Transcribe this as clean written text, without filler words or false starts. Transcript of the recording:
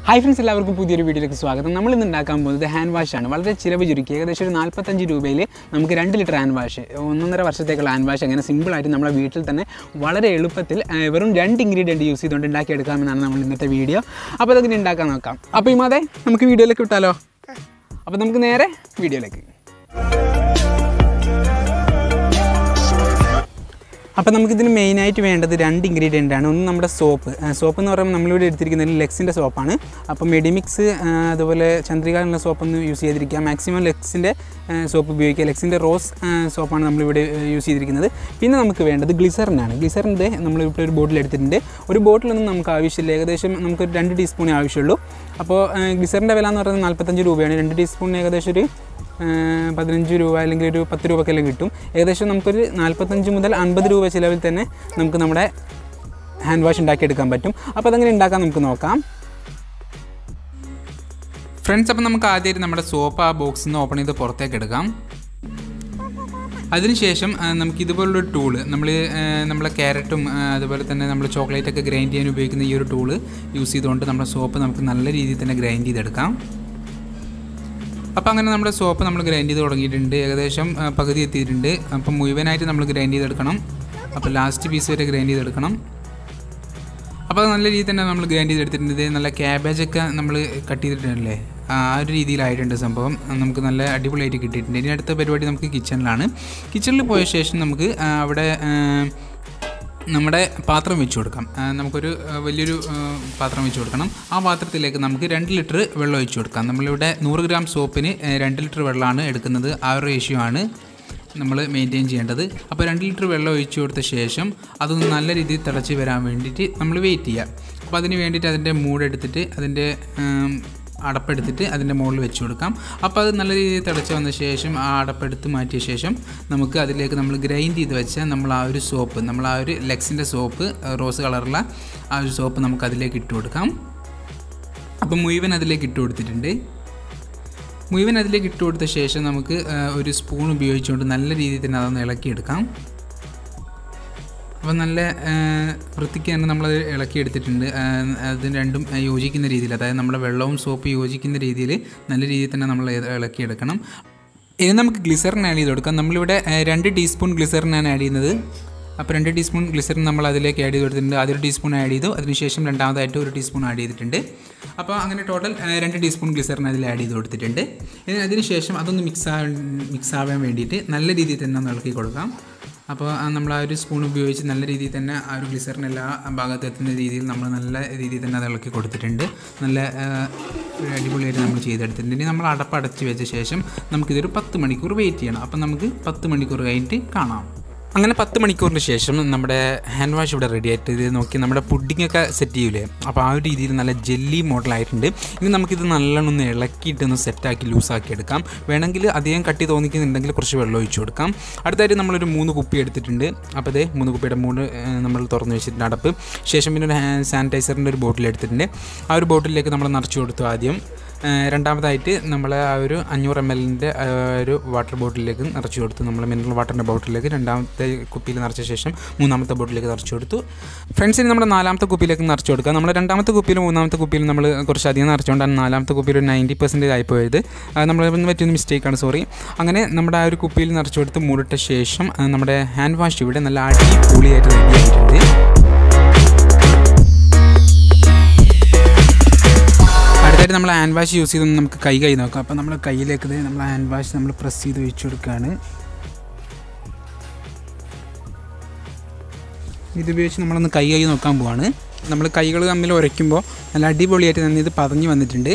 Hi friends, എല്ലാവർക്കും പുതിയൊരു വീഡിയോയിലേക്ക് സ്വാഗതം. നമ്മളിന്ന് ഉണ്ടാക്കാൻ പോകുന്നത് ഹാൻഡ് വാഷാണ്. വളരെ ചിലവ് ചുരുക്കി ഏകദേശം ഒരു 45 രൂപയിൽ നമുക്ക് 2 ലിറ്റർ ഹാൻഡ് വാഷ്, 1.5 വർഷത്തേക്കുള്ള ഹാൻഡ് വാഷ് അങ്ങനെ സിമ്പിളായിട്ട് നമ്മുടെ വീട്ടിൽ തന്നെ വളരെ എളുപ്പത്തിൽ വെറും 2 ഇൻഗ്രീഡിയൻറ്റ് യൂസ് ചെയ്തുകൊണ്ട് ഉണ്ടാക്കിയെടുക്കാമെന്നാണ് നമ്മൾ ഇന്നത്തെ വീഡിയോ. അപ്പോൾ അതൊക്കെ ഉണ്ടാക്കാൻ നോക്കാം. അപ്പോൾ ഇമാതെ നമുക്ക് വീഡിയോയിലേക്ക് വിട്ടാലോ? അപ്പോൾ നമുക്ക് നേരെ വീഡിയോയിലേക്ക്. അപ്പോൾ നമുക്കിതിന് മെയിനായിട്ട് വേണ്ടത് 2 ഇൻഗ്രീഡിയൻ്റാണ്. ഒന്ന് നമ്മുടെ സോപ്പ് എന്ന് പറയുമ്പോൾ നമ്മളിവിടെ എടുത്തിരിക്കുന്നത് ലെക്സിൻ്റെ സോപ്പാണ്. അപ്പോൾ മെഡിമിക്സ് അതുപോലെ ചന്ദ്രിക എന്നുള്ള സോപ്പൊന്നും യൂസ് ചെയ്തിരിക്കുക. മാക്സിമം ലെക്സിൻ്റെ സോപ്പ് ഉപയോഗിക്കുക. ലെക്സിൻ്റെ റോസ് സോപ്പാണ് നമ്മളിവിടെ യൂസ് ചെയ്തിരിക്കുന്നത്. പിന്നെ നമുക്ക് വേണ്ടത് ഗ്ലിസറിനാണ്. ഗ്ലിസറിൻ്റെ നമ്മളിവിടെ ഒരു ബോട്ടിൽ എടുത്തിട്ടുണ്ട്. ഒരു ബോട്ടിലൊന്നും നമുക്ക് ആവശ്യമില്ല, ഏകദേശം നമുക്കൊരു 2 ടീസ്പൂണേ ആവശ്യമുള്ളൂ. അപ്പോൾ ഗ്ലിസറിൻ്റെ വില എന്ന് പറയുന്നത് 45 രൂപയാണ്. 2 ടീസ്പൂണിന് ഏകദേശം ഒരു 15 രൂപ അല്ലെങ്കിൽ ഒരു 10 രൂപക്കെല്ലാം കിട്ടും. ഏകദേശം നമുക്കൊരു 45 മുതൽ 50 രൂപ ചിലവിൽ തന്നെ നമുക്ക് നമ്മുടെ ഹാൻഡ് വാഷ് ഉണ്ടാക്കിയെടുക്കാൻ പറ്റും. അപ്പോൾ അതെങ്ങനെ ഉണ്ടാക്കാൻ നമുക്ക് നോക്കാം ഫ്രണ്ട്സ്. അപ്പോൾ നമുക്ക് ആദ്യമായിട്ട് നമ്മുടെ സോപ്പ് ആ ബോക്സിൽ നിന്ന് ഓപ്പൺ ചെയ്ത് പുറത്തേക്ക് എടുക്കാം. അതിനുശേഷം നമുക്ക് ഇതുപോലുള്ളൊരു ടൂള്, നമ്മളെ ക്യാരറ്റും അതുപോലെ തന്നെ നമ്മൾ ചോക്ലേറ്റൊക്കെ ഗ്രൈൻഡ് ചെയ്യാൻ ഉപയോഗിക്കുന്ന ഈ ഒരു ടൂള് യൂസ് ചെയ്തുകൊണ്ട് നമ്മുടെ സോപ്പ് നമുക്ക് നല്ല രീതിയിൽ തന്നെ ഗ്രൈൻഡ് ചെയ്തെടുക്കാം. അപ്പോൾ അങ്ങനെ നമ്മുടെ സോപ്പ് നമ്മൾ ഗ്രൈൻഡ് ചെയ്ത് തുടങ്ങിയിട്ടുണ്ട്. ഏകദേശം പകുതി എത്തിയിട്ടുണ്ട്. അപ്പം മുഴുവനായിട്ട് നമ്മൾ ഗ്രൈൻഡ് ചെയ്തെടുക്കണം. അപ്പോൾ ലാസ്റ്റ് പീസ് വരെ ഗ്രൈൻഡ് ചെയ്തെടുക്കണം. അപ്പോൾ നല്ല രീതിയിൽ തന്നെ നമ്മൾ ഗ്രൈൻഡ് ചെയ്തെടുത്തിട്ടുണ്ട്. നല്ല ക്യാബേജൊക്കെ നമ്മൾ കട്ട് ചെയ്തിട്ടുണ്ടല്ലേ, ആ ഒരു രീതിയിലായിട്ടുണ്ട് സംഭവം. നമുക്ക് നല്ല അടിപൊളിയായിട്ട് കിട്ടിയിട്ടുണ്ട്. ഇനി അടുത്ത പരിപാടി നമുക്ക് കിച്ചണിലാണ്. കിച്ചണിൽ പോയ ശേഷം നമുക്ക് അവിടെ നമ്മുടെ പാത്രം വെച്ച് കൊടുക്കാം. നമുക്കൊരു വലിയൊരു പാത്രം വെച്ച് കൊടുക്കണം. ആ പാത്രത്തിലേക്ക് നമുക്ക് 2 ലിറ്റർ വെള്ളം ഒഴിച്ച് കൊടുക്കാം. നമ്മളിവിടെ 100 ഗ്രാം സോപ്പിന് 2 ലിറ്റർ വെള്ളമാണ് എടുക്കുന്നത്. ആ ഒരു റേഷ്യോ ആണ് നമ്മൾ മെയിൻറ്റെയിൻ ചെയ്യേണ്ടത്. അപ്പോൾ 2 ലിറ്റർ വെള്ളം ഒഴിച്ച് കൊടുത്ത ശേഷം അതൊന്ന് നല്ല രീതിയിൽ തിളച്ച് വരാൻ വേണ്ടിയിട്ട് നമ്മൾ വെയിറ്റ് ചെയ്യുക. അപ്പോൾ അതിന് വേണ്ടിയിട്ട് അതിൻ്റെ മൂടെടുത്തിട്ട് അതിൻ്റെ അടപ്പെടുത്തിട്ട് അതിൻ്റെ മുകളിൽ വെച്ച് കൊടുക്കാം. അപ്പോൾ അത് നല്ല രീതിയിൽ തിളച്ച് വന്ന ശേഷം ആ അടപ്പെടുത്ത് മാറ്റിയ ശേഷം നമുക്ക് അതിലേക്ക് നമ്മൾ ഗ്രൈൻഡ് ചെയ്ത് വെച്ച നമ്മൾ ആ ഒരു സോപ്പ്, നമ്മൾ ആ ഒരു ലെക്സിൻ്റെ സോപ്പ്, റോസ് കളറുള്ള ആ ഒരു സോപ്പ് നമുക്ക് അതിലേക്ക് ഇട്ട് കൊടുക്കാം. അപ്പോൾ മുഴുവൻ അതിലേക്ക് ഇട്ട് കൊടുത്തിട്ടുണ്ട്. മുഴുവൻ അതിലേക്ക് ഇട്ട് കൊടുത്ത ശേഷം നമുക്ക് ഒരു സ്പൂൺ ഉപയോഗിച്ചുകൊണ്ട് നല്ല രീതിയിൽ തന്നെ അതൊന്ന് ഇളക്കിയെടുക്കാം. അപ്പോൾ നല്ല വൃത്തിക്ക് തന്നെ നമ്മളത് ഇളക്കിയെടുത്തിട്ടുണ്ട്. അത് രണ്ടും യോജിക്കുന്ന രീതിയിൽ, അതായത് നമ്മുടെ വെള്ളവും സോപ്പ് യോജിക്കുന്ന രീതിയിൽ നല്ല രീതിയിൽ തന്നെ നമ്മൾ ഇളക്കിയെടുക്കണം. ഇനി നമുക്ക് ഗ്ലിസറിൻ ആഡ് ചെയ്ത് കൊടുക്കാം. നമ്മളിവിടെ 2 ടീസ്പൂൺ ഗ്ലിസറിനാണ് ആഡ് ചെയ്യുന്നത്. അപ്പോൾ 2 ടീസ്പൂൺ ഗ്ലിസറിൻ നമ്മൾ അതിലേക്ക് ആഡ് ചെയ്ത് കൊടുത്തിട്ടുണ്ട്. ആദ്യം 1 ടീസ്പൂൺ ആഡ് ചെയ്തു, അതിനുശേഷം രണ്ടാമതായിട്ട് 1 ടീസ്പൂൺ ആഡ് ചെയ്തിട്ടുണ്ട്. അപ്പോൾ അങ്ങനെ ടോട്ടൽ 2 ടീസ്പൂൺ ഗ്ലിസറിൻ അതിൽ ആഡ് ചെയ്ത് കൊടുത്തിട്ടുണ്ട്. അതിനുശേഷം അതൊന്ന് മിക്സ് ആവാൻ വേണ്ടിയിട്ട് നല്ല രീതിയിൽ തന്നെ ഒന്ന് ഇളക്കി കൊടുക്കാം. അപ്പോൾ നമ്മൾ ആ ഒരു സ്പൂൺ ഉപയോഗിച്ച് നല്ല രീതിയിൽ തന്നെ ആ ഒരു ഗ്ലിസറിൻ എല്ലാ ഭാഗത്ത് എത്തുന്ന രീതിയിൽ നമ്മൾ നല്ല രീതിയിൽ തന്നെ അത് ഇളക്കി കൊടുത്തിട്ടുണ്ട്. നല്ല അടിപൊളിയായിട്ട് നമ്മൾ ചെയ്തെടുത്തിട്ടുണ്ട്. ഇനി നമ്മൾ അടച്ച് വെച്ച ശേഷം നമുക്കിതൊരു 10 മണിക്കൂർ വെയിറ്റ് ചെയ്യണം. അപ്പം നമുക്ക് 10 മണിക്കൂർ കഴിഞ്ഞിട്ട് കാണാം. അങ്ങനെ 10 മണിക്കൂറിന് ശേഷം നമ്മുടെ ഹാൻഡ് വാഷ് ഇവിടെ റെഡി ആയിട്ട് ഇത് നോക്കി നമ്മുടെ പുഡിങ്ങൊക്കെ സെറ്റ് ചെയ്യൂലേ, അപ്പോൾ ആ ഒരു രീതിയിൽ നല്ല ജെല്ലി മോഡലായിട്ടുണ്ട്. ഇനി നമുക്കിത് നല്ലോണം ഒന്ന് ഇളക്കിയിട്ടൊന്ന് സെറ്റാക്കി ലൂസാക്കി എടുക്കാം. വേണമെങ്കിൽ അധികം കട്ടി തോന്നിക്കുന്നുണ്ടെങ്കിൽ കുറച്ച് വെള്ളം ഒഴിച്ചു കൊടുക്കാം. അടുത്തായിട്ട് നമ്മളൊരു 3 കുപ്പി എടുത്തിട്ടുണ്ട്. അപ്പോൾ അതേ 3 കുപ്പിയുടെ 3 നമ്മൾ തുറന്ന് വെച്ചിട്ടുണ്ട് അടപ്പ്. ശേഷം പിന്നെ ഒരു സാനിറ്റൈസറിൻ്റെ ഒരു ബോട്ടിൽ എടുത്തിട്ടുണ്ട്. ആ ഒരു ബോട്ടിലേക്ക് നമ്മൾ നിറച്ച് കൊടുത്തു ആദ്യം. രണ്ടാമതായിട്ട് നമ്മൾ ആ ഒരു 500 ml ഒരു വാട്ടർ ബോട്ടിലേക്ക് നിറച്ച് കൊടുത്തു. നമ്മൾ മിനറൽ വാട്ടറിൻ്റെ ബോട്ടിലേക്ക് രണ്ടാമത്തെ കുപ്പിയിൽ നിറച്ച ശേഷം 3ാമത്തെ ബോട്ടിലേക്ക് നിറച്ച് കൊടുത്തു. ഫ്രണ്ട്സിന് നമ്മുടെ 4ാമത്തെ കുപ്പിയിലേക്ക് നിറച്ച് കൊടുക്കുക. നമ്മൾ 2ാമത്തെ കുപ്പിയിലും 3ാമത്തെ കുപ്പിയിലും നമ്മൾ കുറച്ച് അധികം നിറച്ചുകൊണ്ടാണ് 4ാമത്തെ കുപ്പിയിൽ ഒരു 90% ആയിപ്പോയത്. നമ്മൾ പറ്റിയൊരു മിസ്റ്റേക്കാണ്, സോറി. അങ്ങനെ നമ്മുടെ ആ ഒരു കുപ്പിയിൽ നിറച്ച് കൊടുത്ത് മൂടിട്ട ശേഷം നമ്മുടെ ഹാൻഡ് വാഷ് ഇവിടെ നല്ല അടിപൊളിയായിട്ട് റെഡിയായിട്ടുണ്ട്. അടുത്തായിട്ട് നമ്മൾ ഹാൻഡ് വാഷ് യൂസ് ചെയ്ത് നമുക്ക് കൈ നോക്കാം. അപ്പോൾ നമ്മൾ കയ്യിലേക്ക് നമ്മൾ ഹാൻഡ് വാഷ് നമ്മൾ പ്രസ് ചെയ്ത് ഒഴിച്ചു കൊടുക്കുകയാണ്. ഇതുപയോഗിച്ച് നമ്മളൊന്ന് കൈ നോക്കാൻ പോവാണ്. നമ്മൾ കൈകൾ തമ്മിൽ ഉരയ്ക്കുമ്പോൾ നല്ല അടിപൊളിയായിട്ട് തന്നെ ഇത് പതഞ്ഞ് വന്നിട്ടുണ്ട്.